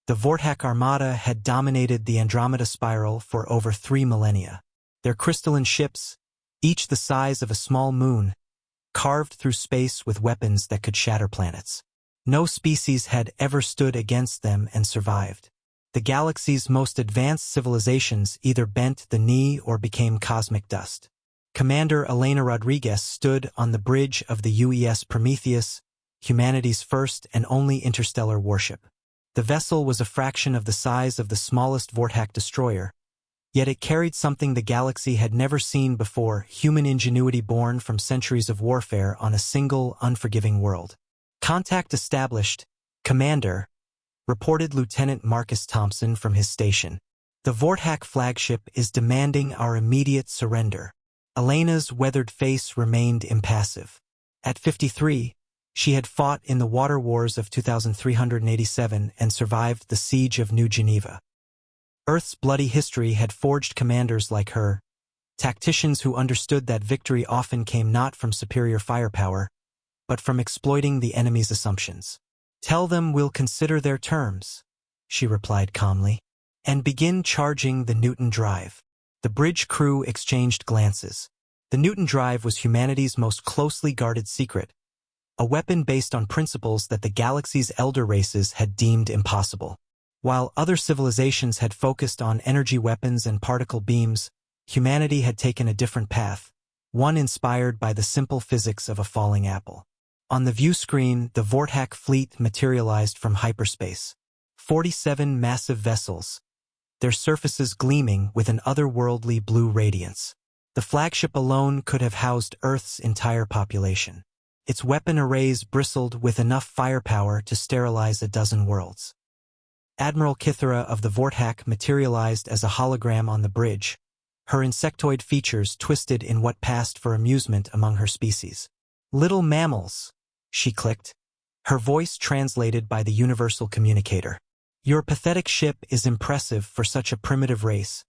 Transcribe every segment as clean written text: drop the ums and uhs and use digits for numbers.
The Vortak Armada had dominated the Andromeda Spiral for over 3 millennia. Their crystalline ships, each the size of a small moon, carved through space with weapons that could shatter planets. No species had ever stood against them and survived. The galaxy's most advanced civilizations either bent the knee or became cosmic dust. Commander Elena Rodriguez stood on the bridge of the UES Prometheus, humanity's first and only interstellar warship. The vessel was a fraction of the size of the smallest Vortak destroyer, yet it carried something the galaxy had never seen before: human ingenuity born from centuries of warfare on a single, unforgiving world. "Contact established, Commander," reported Lieutenant Marcus Thompson from his station. "The Vortak flagship is demanding our immediate surrender." Elena's weathered face remained impassive. At 53, she had fought in the water wars of 2387 and survived the siege of New Geneva. Earth's bloody history had forged commanders like her, tacticians who understood that victory often came not from superior firepower, but from exploiting the enemy's assumptions. "Tell them we'll consider their terms," she replied calmly, "and begin charging the Newton drive." The bridge crew exchanged glances. The Newton drive was humanity's most closely guarded secret, a weapon based on principles that the galaxy's elder races had deemed impossible. While other civilizations had focused on energy weapons and particle beams, humanity had taken a different path, one inspired by the simple physics of a falling apple. On the view screen, the Vortak fleet materialized from hyperspace. 47 massive vessels, their surfaces gleaming with an otherworldly blue radiance. The flagship alone could have housed Earth's entire population. Its weapon arrays bristled with enough firepower to sterilize a dozen worlds. Admiral Kithra of the Vortak materialized as a hologram on the bridge, her insectoid features twisted in what passed for amusement among her species. "Little mammals," she clicked, her voice translated by the universal communicator. "Your pathetic ship is impressive for such a primitive race,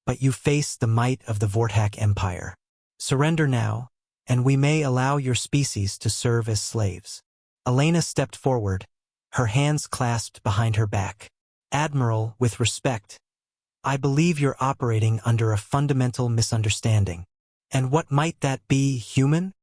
but you face the might of the Vortak Empire. Surrender now, and we may allow your species to serve as slaves." Elena stepped forward, her hands clasped behind her back. "Admiral, with respect, I believe you're operating under a fundamental misunderstanding." "And what might that be, human?"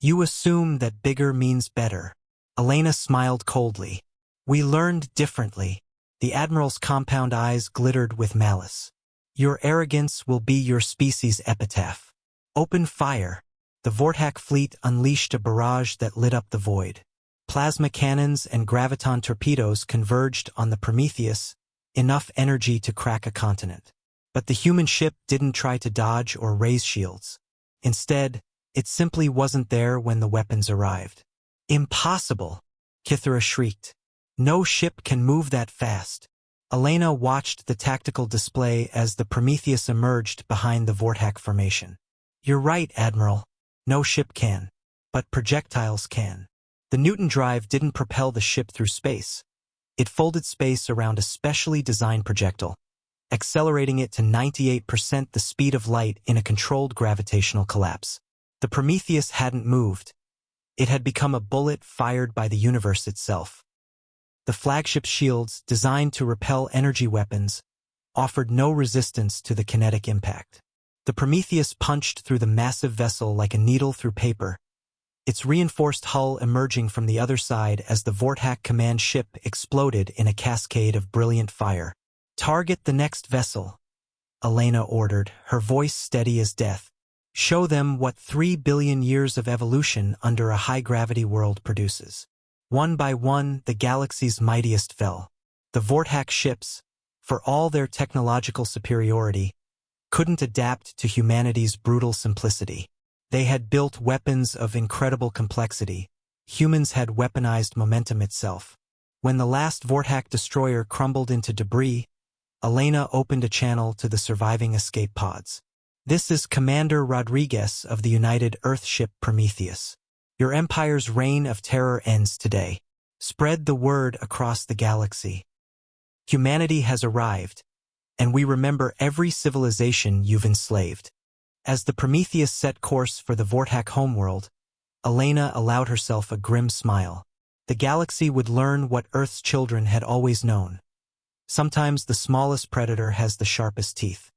"You assume that bigger means better." Elena smiled coldly. "We learned differently." The Admiral's compound eyes glittered with malice. "Your arrogance will be your species' epitaph. Open fire." The Vortak fleet unleashed a barrage that lit up the void. Plasma cannons and graviton torpedoes converged on the Prometheus, enough energy to crack a continent. But the human ship didn't try to dodge or raise shields. Instead, it simply wasn't there when the weapons arrived. "Impossible!" Kithra shrieked. "No ship can move that fast." Elena watched the tactical display as the Prometheus emerged behind the Vortak formation. "You're right, Admiral. No ship can. But projectiles can." The Newton drive didn't propel the ship through space. It folded space around a specially designed projectile, accelerating it to 98% the speed of light in a controlled gravitational collapse. The Prometheus hadn't moved. It had become a bullet fired by the universe itself. The flagship's shields, designed to repel energy weapons, offered no resistance to the kinetic impact. The Prometheus punched through the massive vessel like a needle through paper, its reinforced hull emerging from the other side as the Vortak command ship exploded in a cascade of brilliant fire. "Target the next vessel," Elena ordered, her voice steady as death. "Show them what 3 billion years of evolution under a high-gravity world produces." One by one, the galaxy's mightiest fell. The Vortak ships, for all their technological superiority, couldn't adapt to humanity's brutal simplicity. They had built weapons of incredible complexity. Humans had weaponized momentum itself. When the last Vortak destroyer crumbled into debris, Elena opened a channel to the surviving escape pods. "This is Commander Rodriguez of the United Earthship Prometheus. Your empire's reign of terror ends today. Spread the word across the galaxy. Humanity has arrived, and we remember every civilization you've enslaved." As the Prometheus set course for the Vortak homeworld, Elena allowed herself a grim smile. The galaxy would learn what Earth's children had always known. Sometimes the smallest predator has the sharpest teeth.